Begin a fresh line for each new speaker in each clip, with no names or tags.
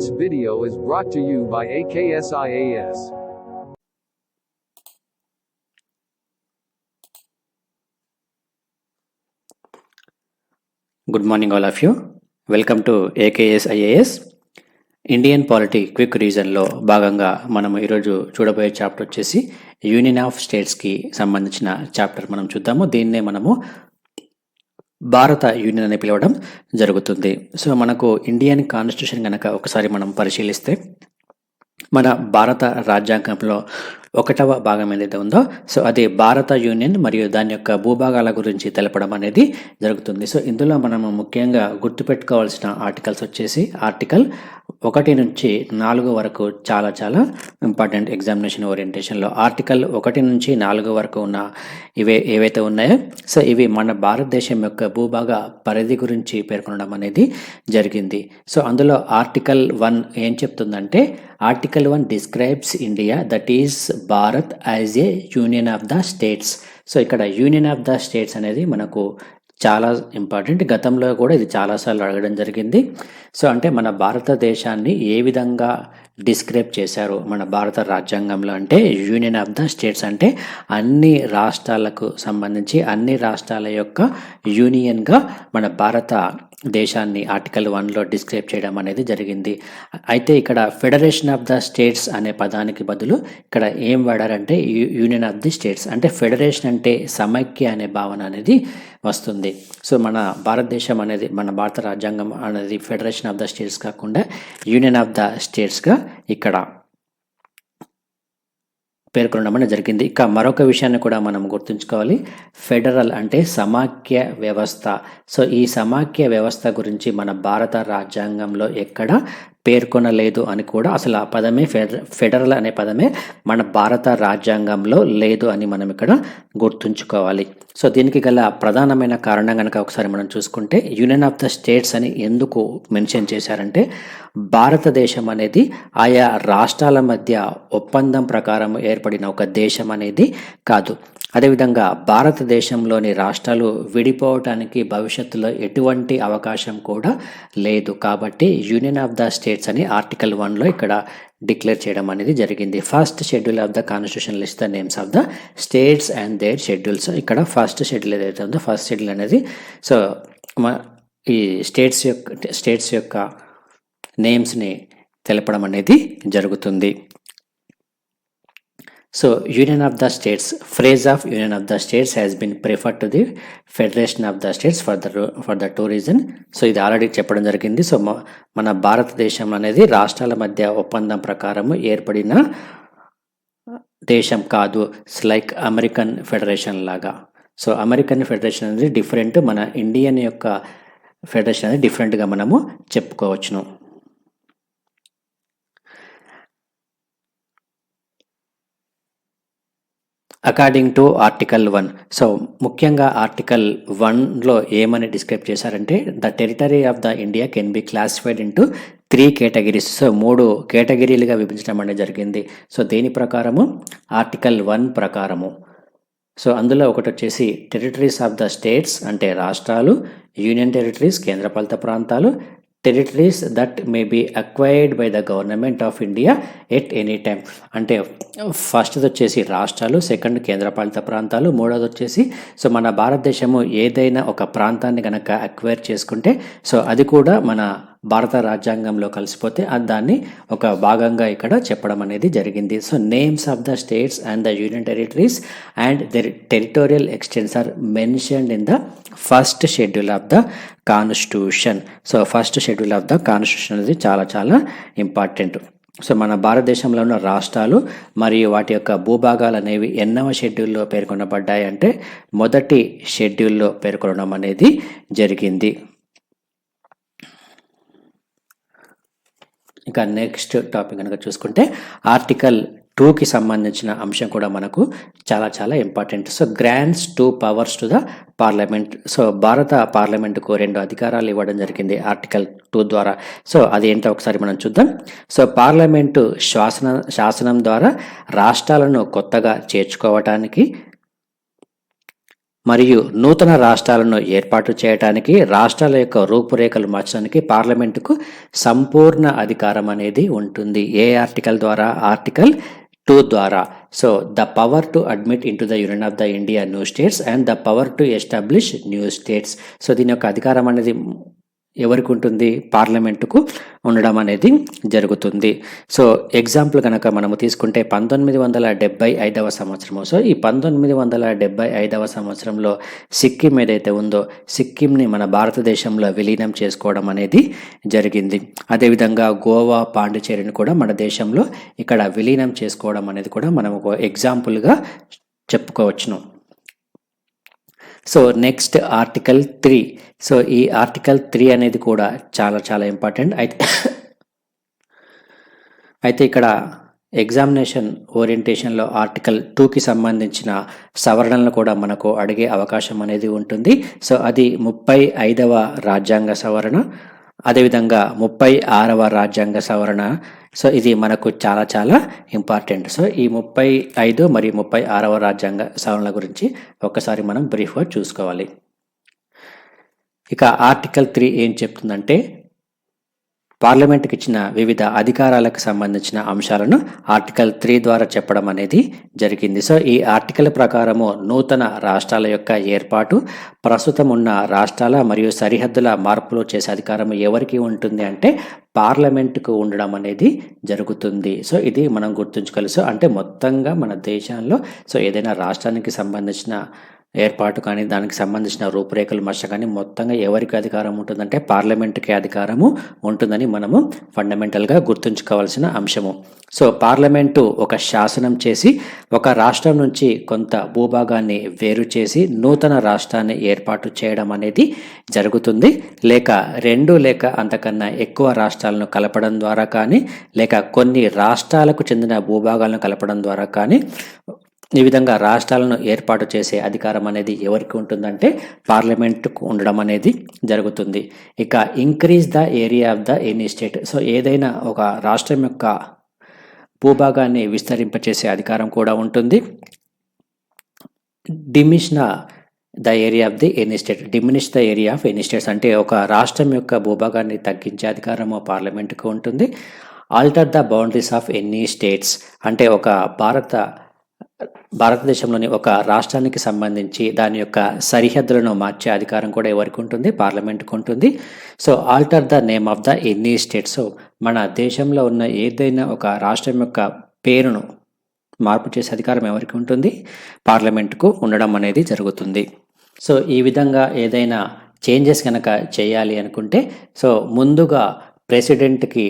This video is brought to you by AKSIAS.
Good morning all of you. Welcome to AKS IAS. Indian polity quick రీజన్లో భాగంగా మనము ఈరోజు చూడబోయే chapter వచ్చేసి union of స్టేట్స్కి సంబంధించిన చాప్టర్ మనం చూద్దాము. దీన్నే మనము భారత యూనియన్ అని పిలవడం జరుగుతుంది. సో మనకు ఇండియన్ కాన్స్టిట్యూషన్ కనుక ఒకసారి మనం పరిశీలిస్తే మన భారత రాజ్యాంగంలో 1వ భాగం ఏదైతే ఉందో సో అది భారత యూనియన్ మరియు దాని యొక్క భూభాగాల గురించి తెలపడం అనేది జరుగుతుంది. సో ఇందులో మనము ముఖ్యంగా గుర్తుపెట్టుకోవాల్సిన ఆర్టికల్స్ వచ్చేసి ఆర్టికల్ 1 నుంచి 4 వరకు చాలా ఇంపార్టెంట్ ఎగ్జామినేషన్ ఓరియంటేషన్లో. ఆర్టికల్ 1 నుంచి 4 వరకు ఉన్న ఏవైతే ఉన్నాయో సో ఇవి మన భారతదేశం యొక్క భూభాగ పరిధి గురించి పేర్కొనడం అనేది జరిగింది. సో అందులో ఆర్టికల్ 1 ఏం చెప్తుందంటే article 1 describes India that is Bharat as A union of the states. So ఇక్కడ యూనియన్ ఆఫ్ ద స్టేట్స్ అనేది మనకు చాలా ఇంపార్టెంట్. గతంలో కూడా ఇది చాలాసార్లు అడగడం జరిగింది. సో అంటే మన భారతదేశాన్ని ఏ విధంగా డిస్క్రైబ్ చేశారు మన భారత రాజ్యాంగంలో అంటే యూనియన్ ఆఫ్ ద స్టేట్స్ అంటే అన్ని రాష్ట్రాలకు సంబంధించి అన్ని రాష్ట్రాల యొక్క యూనియన్గా మన భారత దేశాన్ని ఆర్టికల్ 1లో డిస్క్రైబ్ చేయడం అనేది జరిగింది. అయితే ఇక్కడ ఫెడరేషన్ ఆఫ్ ద స్టేట్స్ అనే పదానికి బదులు ఇక్కడ ఏం వాడారంటే యూనియన్ ఆఫ్ ది స్టేట్స్ అంటే ఫెడరేషన్ అంటే సమైక్య అనే భావన అనేది వస్తుంది. సో మన భారతదేశం అనేది మన భారత రాజ్యాంగం అనేది ఫెడరేషన్ ఆఫ్ ద స్టేట్స్ కాకుండా యూనియన్ ఆఫ్ ద స్టేట్స్గా ఇక్కడ పేర్కొనడం అనేది జరిగింది. ఇక మరొక విషయాన్ని కూడా మనం గుర్తుంచుకోవాలి. ఫెడరల్ అంటే సమాఖ్య వ్యవస్థ. సో ఈ సమాఖ్య వ్యవస్థ గురించి మన భారత రాజ్యాంగంలో ఎక్కడ పేర్కొనలేదు అని కూడా అసలు ఆ పదమే ఫెడరల్ అనే పదమే మన భారత రాజ్యాంగంలో లేదు అని మనం ఇక్కడ గుర్తుంచుకోవాలి. సో దీనికి గల ప్రధానమైన కారణం కనుక ఒకసారి మనం చూసుకుంటే యూనియన్ ఆఫ్ ద స్టేట్స్ అని ఎందుకు మెన్షన్ చేశారంటే భారతదేశం అనేది ఆయా రాష్ట్రాల మధ్య ఒప్పందం ప్రకారం ఏర్పడిన ఒక దేశం అనేది కాదు. అదేవిధంగా భారతదేశంలోని రాష్ట్రాలు విడిపోవటానికి భవిష్యత్తులో ఎటువంటి అవకాశం కూడా లేదు. కాబట్టి యూనియన్ ఆఫ్ ద స్టేట్స్ అని ఆర్టికల్ 1లో ఇక్కడ డిక్లేర్ చేయడం అనేది జరిగింది. First schedule of the constitution list the names of the states and their schedules. ఇక్కడ ఫస్ట్ షెడ్యూల్ ఏదైతే ఉందో ఫస్ట్ షెడ్యూల్ అనేది సో ఈ స్టేట్స్ యొక్క నేమ్స్ని తెలపడం అనేది జరుగుతుంది. So union of the states phrase of union of the states has been preferred to the federation of the states for the two reason. So ఇది ఆల్రెడీ చెప్పడం జరిగింది. సో మన భారతదేశం అనేది రాష్ట్రాల మధ్య ఒప్పందం ప్రకారం ఏర్పడిన దేశం కాదు. లైక్ అమెరికన్ ఫెడరేషన్ లాగా. సో అమెరికన్ ఫెడరేషన్ అనేది డిఫరెంట్, మన ఇండియన్ యొక్క ఫెడరేషన్ అనేది డిఫరెంట్గా మనము చెప్పుకోవచ్చును. According to article 1. సో ముఖ్యంగా ఆర్టికల్ 1లో ఏమని డిస్క్రైబ్ చేశారంటే the territory of the India can be classified into 3 categories. So 3 కేటగిరీలుగా విభజించడం అనేది జరిగింది. సో దేని ప్రకారము ఆర్టికల్ 1 ప్రకారము. సో అందులో ఒకటి వచ్చేసి టెరిటరీస్ ఆఫ్ ద స్టేట్స్ అంటే రాష్ట్రాలు, యూనియన్ టెరిటరీస్ కేంద్రపాలిత ప్రాంతాలు, territories that may be acquired by the government of India at any time. అంటే ఫస్ట్ది వచ్చేసి రాష్ట్రాలు, సెకండ్ కేంద్రపాలిత ప్రాంతాలు, మూడోది వచ్చేసి సో మన భారతదేశము ఏదైనా ఒక ప్రాంతాన్ని కనుక అక్వైర్ చేసుకుంటే సో అది కూడా మన భారత రాజ్యాంగంలో కలిసిపోతే దాన్ని ఒక భాగంగా ఇక్కడ చెప్పడం అనేది జరిగింది. So names of the states and the union territories and their territorial extents are mentioned in the first schedule of the constitution. So first schedule of the constitution అనేది చాలా ఇంపార్టెంట్. సో మన భారతదేశంలో ఉన్న రాష్ట్రాలు మరియు వాటి యొక్క భూభాగాలు అనేవి ఎన్నవ షెడ్యూల్లో పేర్కొనబడ్డాయి అంటే మొదటి షెడ్యూల్లో పేర్కొనడం అనేది జరిగింది. ఇక నెక్స్ట్ టాపిక్ కనుక చూసుకుంటే ఆర్టికల్ 2కి సంబంధించిన అంశం కూడా మనకు చాలా important. So grants 2 powers to the parliament. So భారత పార్లమెంటుకు 2 అధికారాలు ఇవ్వడం జరిగింది ఆర్టికల్ 2 ద్వారా. సో అది ఏంటో ఒకసారి మనం చూద్దాం. సో పార్లమెంటు శాసనం ద్వారా రాష్ట్రాలను కొత్తగా చేర్చుకోవటానికి మరియు నూతన రాష్ట్రాలను ఏర్పాటు చేయడానికి, రాష్ట్రాల యొక్క రూపురేఖలు మార్చడానికి పార్లమెంటుకు సంపూర్ణ అధికారం అనేది ఉంటుంది. ఏ ఆర్టికల్ ద్వారా? ఆర్టికల్ 2 ద్వారా. So the power to admit in to the union of the India new states and the power to establish new states. So దీని యొక్క అధికారం అనేది ఎవరికి ఉంటుంది? పార్లమెంటుకు ఉండడం అనేది జరుగుతుంది. సో ఎగ్జాంపుల్ కనుక మనము తీసుకుంటే 1975వ సంవత్సరము. సో ఈ 1975వ సంవత్సరంలో సిక్కిం ఏదైతే ఉందో, సిక్కింని మన భారతదేశంలో విలీనం చేసుకోవడం అనేది జరిగింది. అదేవిధంగా గోవా, పాండిచేరిని కూడా మన దేశంలో ఇక్కడ విలీనం చేసుకోవడం అనేది కూడా మనం ఒక ఎగ్జాంపుల్గా చెప్పుకోవచ్చును. So next article 3. సో ఈ ఆర్టికల్ 3 అనేది కూడా చాలా చాలా ఇంపార్టెంట్. అయితే ఇక్కడ ఎగ్జామినేషన్ ఓరియంటేషన్లో ఆర్టికల్ 2కి సంబంధించిన సవరణలను కూడా మనకు అడిగే అవకాశం అనేది ఉంటుంది. సో అది 35వ రాజ్యాంగ సవరణ, అదేవిధంగా 36వ రాజ్యాంగ సవరణ. సో ఇది మనకు చాలా చాలా ఇంపార్టెంట్. సో ఈ 35 మరియు 36వ రాజ్యాంగ సవరణల గురించి ఒకసారి మనం బ్రీఫ్గా చూసుకోవాలి. ఇక ఆర్టికల్ 3 ఏం చెప్తుందంటే, పార్లమెంట్కి ఇచ్చిన వివిధ అధికారాలకు సంబంధించిన అంశాలను ఆర్టికల్ 3 ద్వారా చెప్పడం అనేది జరిగింది. సో ఈ ఆర్టికల్ ప్రకారము నూతన రాష్ట్రాల యొక్క ఏర్పాటు, ప్రస్తుతం ఉన్న రాష్ట్రాల మరియు సరిహద్దుల మార్పులు చేసే అధికారం ఎవరికి ఉంటుంది అంటే పార్లమెంటుకు ఉండడం అనేది జరుగుతుంది. సో ఇది మనం గుర్తుంచుకోవాలి. సో అంటే మొత్తంగా మన దేశంలో సో ఏదైనా రాష్ట్రానికి సంబంధించిన ఏర్పాటు కానీ, దానికి సంబంధించిన రూపురేఖలు మార్చ కానీ మొత్తంగా ఎవరికి అధికారం ఉంటుందంటే పార్లమెంటుకి అధికారము ఉంటుందని మనము ఫండమెంటల్గా గుర్తుంచుకోవాల్సిన అంశము. సో పార్లమెంటు ఒక శాసనం చేసి ఒక రాష్ట్రం నుంచి కొంత భూభాగాన్ని వేరు చేసి నూతన రాష్ట్రాన్ని ఏర్పాటు చేయడం అనేది జరుగుతుంది. లేక 2 లేక అంతకన్నా ఎక్కువ రాష్ట్రాలను కలపడం ద్వారా కానీ, లేక కొన్ని రాష్ట్రాలకు చెందిన భూభాగాలను కలపడం ద్వారా కానీ ఈ విధంగా రాష్ట్రాలను ఏర్పాటు చేసే అధికారం అనేది ఎవరికి ఉంటుందంటే పార్లమెంటుకు ఉండడం అనేది జరుగుతుంది. ఇక increase the area of the any state. So ఏదైనా ఒక రాష్ట్రం యొక్క భూభాగాన్ని విస్తరింపచేసే అధికారం కూడా ఉంటుంది. Diminish the area of the any state. Diminish the area of any states అంటే ఒక రాష్ట్రం యొక్క భూభాగాన్ని తగ్గించే అధికారము పార్లమెంటుకు ఉంటుంది. Alter the boundaries of any states అంటే ఒక భారతదేశంలోని ఒక రాష్ట్రానికి సంబంధించి దాని యొక్క సరిహద్దులను మార్చే అధికారం కూడా ఎవరికి ఉంటుంది? పార్లమెంటుకు ఉంటుంది. So alter the name of the any state. So మన దేశంలో ఉన్న ఏదైనా ఒక రాష్ట్రం యొక్క పేరును మార్పు చేసే అధికారం ఎవరికి ఉంటుంది? పార్లమెంటుకు ఉండడం అనేది జరుగుతుంది. సో ఈ విధంగా ఏదైనా చేంజెస్ కనుక చేయాలి అనుకుంటే సో ముందుగా ప్రెసిడెంట్కి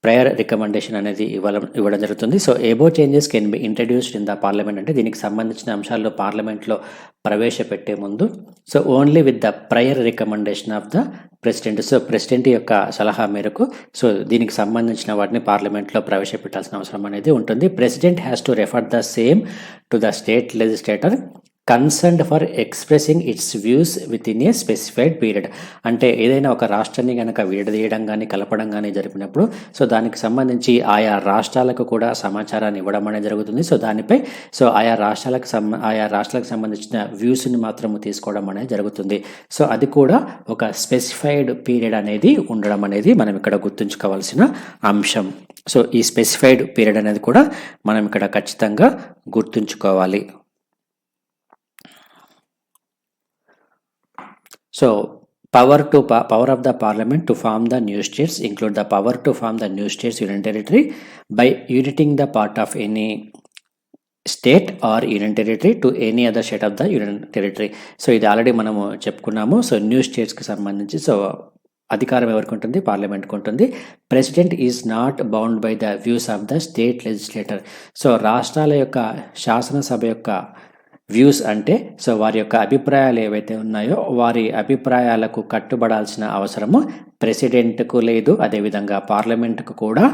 ప్రయర్ రికమెండేషన్ అనేది ఇవ్వడం జరుగుతుంది. So above changes can be introduced in the parliament అంటే దీనికి సంబంధించిన అంశాల్లో పార్లమెంట్లో ప్రవేశపెట్టే ముందు so only with the prior recommendation of the president. So president యొక్క సలహా మేరకు సో దీనికి సంబంధించిన వాటిని పార్లమెంట్లో ప్రవేశపెట్టాల్సిన అవసరం అనేది ఉంటుంది. President has to refer the same to the state legislator concerned for expressing it's views with in a specified period. అంటే ఏదైనా ఒక రాష్ట్రాన్ని కనుక విడదీయడం కానీ కలపడం కానీ జరిపినప్పుడు సో దానికి సంబంధించి ఆయా రాష్ట్రాలకు కూడా సమాచారాన్ని ఇవ్వడం అనేది జరుగుతుంది. సో దానిపై సో ఆయా రాష్ట్రాలకు సంబంధించిన వ్యూస్ని మాత్రము తీసుకోవడం అనేది జరుగుతుంది. సో అది కూడా ఒక స్పెసిఫైడ్ పీరియడ్ అనేది ఉండడం అనేది మనం ఇక్కడ గుర్తుంచుకోవాల్సిన అంశం. సో ఈ స్పెసిఫైడ్ పీరియడ్ అనేది కూడా మనం ఇక్కడ ఖచ్చితంగా గుర్తుంచుకోవాలి. So power of the parliament to form the new states include the power to form the new states union territory by uniting the part of any state or union territory to any other state of the union territory. So ఇది already మనము చెప్పుకున్నాము. So new స్టేట్స్కి సంబంధించి so అధికారం ఎవరికి ఉంటుంది? పార్లమెంట్కి ఉంటుంది. President is not bound by the views of the state legislator. So రాష్ట్రాల యొక్క శాసనసభ యొక్క వ్యూస్ అంటే సో వారి యొక్క అభిప్రాయాలు ఏవైతే ఉన్నాయో వారి అభిప్రాయాలకు కట్టుబడాల్సిన అవసరము ప్రెసిడెంట్కు లేదు, అదేవిధంగా పార్లమెంటుకు కూడా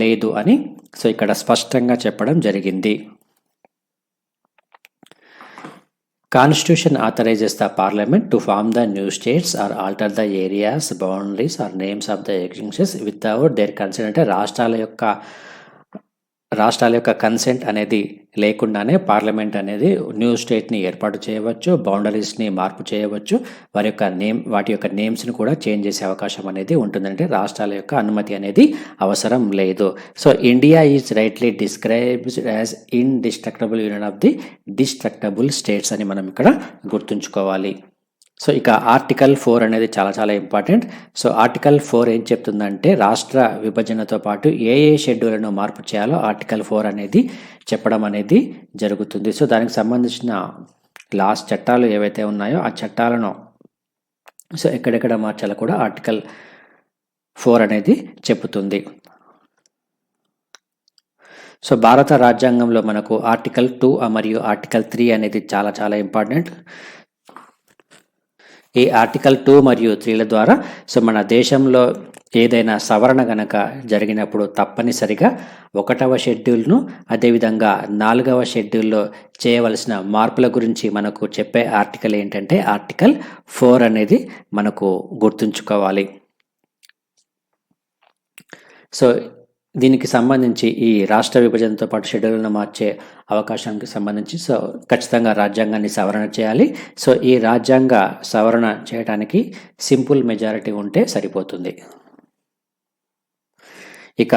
లేదు అని సో ఇక్కడ స్పష్టంగా చెప్పడం జరిగింది. Constitution authorizes the parliament to form the new states or alter the areas, boundaries or names of the existing states without their consent. అంటే రాష్ట్రాల యొక్క రాష్ట్రాల యొక్క కన్సెంట్ అనేది లేకుండానే పార్లమెంట్ అనేది న్యూ స్టేట్ని ఏర్పాటు చేయవచ్చు, బౌండరీస్ని మార్పు చేయవచ్చు, వాటి యొక్క నేమ్స్ని కూడా చేంజ్ చేసే అవకాశం అనేది ఉంటుందంటే రాష్ట్రాల యొక్క అనుమతి అనేది అవసరం లేదు. So India is rightly described as indestructible union of the destructible states అని మనం ఇక్కడ గుర్తుంచుకోవాలి. సో ఇక ఆర్టికల్ 4 అనేది చాలా చాలా ఇంపార్టెంట్. సో ఆర్టికల్ 4 ఏం చెప్తుందంటే రాష్ట్ర విభజనతో పాటు ఏ షెడ్యూల్ను మార్పు చేయాలో ఆర్టికల్ 4 అనేది చెప్పడం అనేది జరుగుతుంది. సో దానికి సంబంధించిన చట్టాలు ఏవైతే ఉన్నాయో ఆ చట్టాలను సో ఎక్కడెక్కడ మార్చాలో కూడా ఆర్టికల్ 4 అనేది చెబుతుంది. సో భారత రాజ్యాంగంలో మనకు ఆర్టికల్ 2 మరియు ఆర్టికల్ 3 అనేది చాలా చాలా ఇంపార్టెంట్. ఈ ఆర్టికల్ 2 మరియు 3ల ద్వారా సో మన దేశంలో ఏదైనా సవరణ గనక జరిగినప్పుడు తప్పనిసరిగా 1వ షెడ్యూల్ను అదేవిధంగా 4వ షెడ్యూల్లో చేయవలసిన మార్పుల గురించి మనకు చెప్పే ఆర్టికల్ ఏంటంటే ఆర్టికల్ 4 అనేది మనకు గుర్తుంచుకోవాలి. సో దీనికి సంబంధించి ఈ రాష్ట్ర విభజనతో పాటు షెడ్యూల్ను మార్చే అవకాశానికి సంబంధించి సో ఖచ్చితంగా రాజ్యాంగాన్ని సవరణ చేయాలి. సో ఈ రాజ్యాంగ సవరణ చేయడానికి సింపుల్ మెజారిటీ ఉంటే సరిపోతుంది. ఇక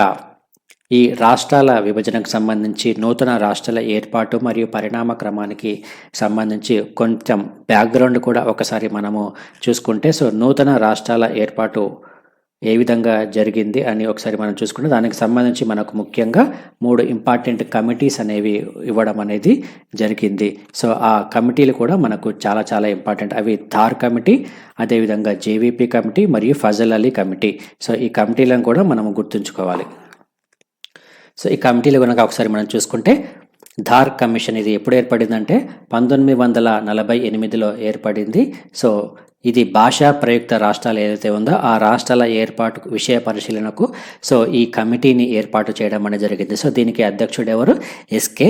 ఈ రాష్ట్రాల విభజనకు సంబంధించి నూతన రాష్ట్రాల ఏర్పాటు మరియు పరిణామ క్రమానికి సంబంధించి కొంచెం బ్యాక్గ్రౌండ్ కూడా ఒకసారి మనము చూసుకుంటే సో నూతన రాష్ట్రాల ఏర్పాటు ఏ విధంగా జరిగింది అని ఒకసారి మనం చూసుకుంటే దానికి సంబంధించి మనకు ముఖ్యంగా 3 ఇంపార్టెంట్ కమిటీస్ అనేవి ఇవ్వడం అనేది జరిగింది. సో ఆ కమిటీలు కూడా మనకు చాలా చాలా ఇంపార్టెంట్. అవి ధార్ కమిటీ, అదేవిధంగా జేవీపీ కమిటీ మరియు ఫజల్ అలీ కమిటీ. సో ఈ కమిటీలను కూడా మనము గుర్తుంచుకోవాలి. సో ఈ కమిటీలు కనుక ఒకసారి మనం చూసుకుంటే ధార్ కమిషన్ ఇది ఎప్పుడు ఏర్పడిందంటే 1948లో ఏర్పడింది. సో ఇది భాషా ప్రయుక్త రాష్ట్రాలు ఏదైతే ఉందో ఆ రాష్ట్రాల ఏర్పాటు విషయ పరిశీలనకు సో ఈ కమిటీని ఏర్పాటు చేయడం అనేది జరిగింది. సో దీనికి అధ్యక్షుడు ఎవరు? ఎస్కే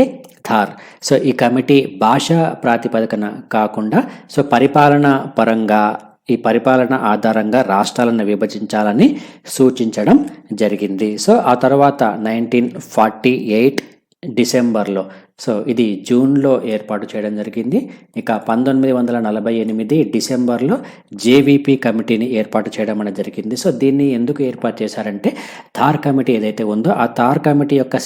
ధార్. సో ఈ కమిటీ భాషా ప్రాతిపదికన కాకుండా సో పరిపాలన పరంగా ఈ పరిపాలన ఆధారంగా రాష్ట్రాలను విభజించాలని సూచించడం జరిగింది. సో ఆ తర్వాత 1948 డిసెంబర్లో సో ఇది జూన్లో ఏర్పాటు చేయడం జరిగింది. ఇక 1948 డిసెంబర్లో జేవీపీ కమిటీని ఏర్పాటు చేయడం అనేది జరిగింది. సో దీన్ని ఎందుకు ఏర్పాటు చేశారంటే ధార్ కమిటీ ఏదైతే ఉందో ఆ ధార్ కమిటీ యొక్క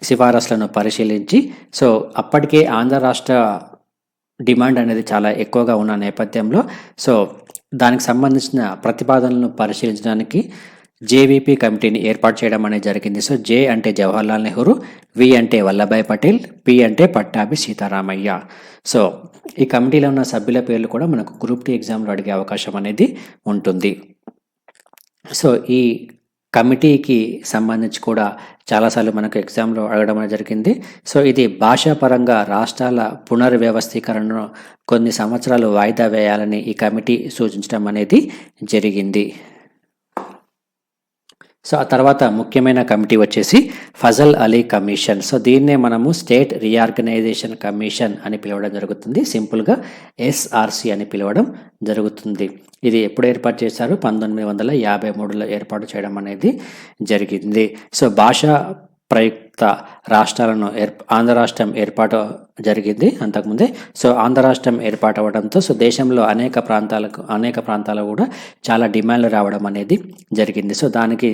సిఫారసులను పరిశీలించి సో అప్పటికే ఆంధ్ర రాష్ట్ర డిమాండ్ అనేది చాలా ఎక్కువగా ఉన్న నేపథ్యంలో సో దానికి సంబంధించిన ప్రతిపాదనలను పరిశీలించడానికి జేవీపీ కమిటీని ఏర్పాటు చేయడం అనేది జరిగింది. సో జే అంటే జవహర్లాల్ నెహ్రూ, వి అంటే వల్లభాయ్ పటేల్, పి అంటే పట్టాభి సీతారామయ్య. సో ఈ కమిటీలో ఉన్న సభ్యుల పేర్లు కూడా మనకు గ్రూప్ 2 ఎగ్జామ్లో అడిగే అవకాశం అనేది ఉంటుంది. సో ఈ కమిటీకి సంబంధించి కూడా చాలాసార్లు మనకు ఎగ్జామ్లో అడగడం అనేది జరిగింది. సో ఇది భాషాపరంగా రాష్ట్రాల పునర్వ్యవస్థీకరణను కొన్ని సంవత్సరాలు వాయిదా వేయాలని ఈ కమిటీ సూచించడం అనేది జరిగింది. సో ఆ తర్వాత ముఖ్యమైన కమిటీ వచ్చేసి ఫజల్ అలీ కమిషన్. సో దీన్నే మనము స్టేట్ రీఆర్గనైజేషన్ కమిషన్ అని పిలవడం జరుగుతుంది. సింపుల్గా ఎస్ఆర్సి అని పిలవడం జరుగుతుంది. ఇది ఎప్పుడు ఏర్పాటు చేశారు? 1953లో ఏర్పాటు చేయడం అనేది జరిగింది. సో భాషా ప్రయుక్త రాష్ట్రాలను ఆంధ్ర రాష్ట్రం ఏర్పాటు జరిగింది అంతకుముందే. సో ఆంధ్ర రాష్ట్రం ఏర్పాటు అవ్వడంతో సో దేశంలో అనేక ప్రాంతాలకు కూడా చాలా డిమాండ్లు రావడం అనేది జరిగింది. సో దానికి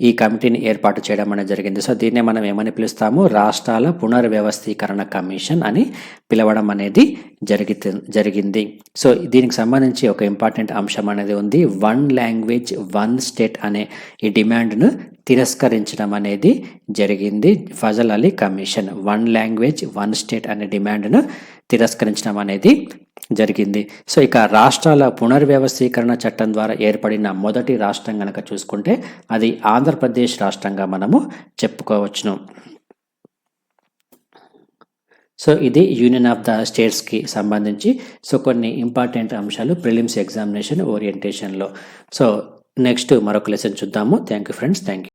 ఈ కమిటీని ఏర్పాటు చేయడం అనేది జరిగింది. సో దీన్నే మనం ఏమని పిలుస్తాము? రాష్ట్రాల పునర్వ్యవస్థీకరణ కమిషన్ అని పిలవడం అనేది జరిగింది. సో దీనికి సంబంధించి ఒక ఇంపార్టెంట్ అంశం అనేది ఉంది. 1 లాంగ్వేజ్ 1 స్టేట్ అనే ఈ డిమాండ్ను తిరస్కరించడం అనేది జరిగింది. Fazal Ali commission 1 language 1 state అనే డిమాండ్ను తిరస్కరించడం అనేది జరిగింది. సో ఇక రాష్ట్రాల పునర్వ్యవస్థీకరణ చట్టం ద్వారా ఏర్పడిన మొదటి రాష్ట్రం కనుక చూసుకుంటే అది ఆంధ్రప్రదేశ్ రాష్ట్రంగా మనము చెప్పుకోవచ్చును. సో ఇది యూనియన్ ఆఫ్ ద స్టేట్స్కి సంబంధించి సో కొన్ని ఇంపార్టెంట్ అంశాలు ప్రిలిమ్స్ ఎగ్జామినేషన్ ఓరియంటేషన్లో. సో నెక్స్ట్ మరొక లెసన్ చూద్దాము. Thank you friends. Thank you.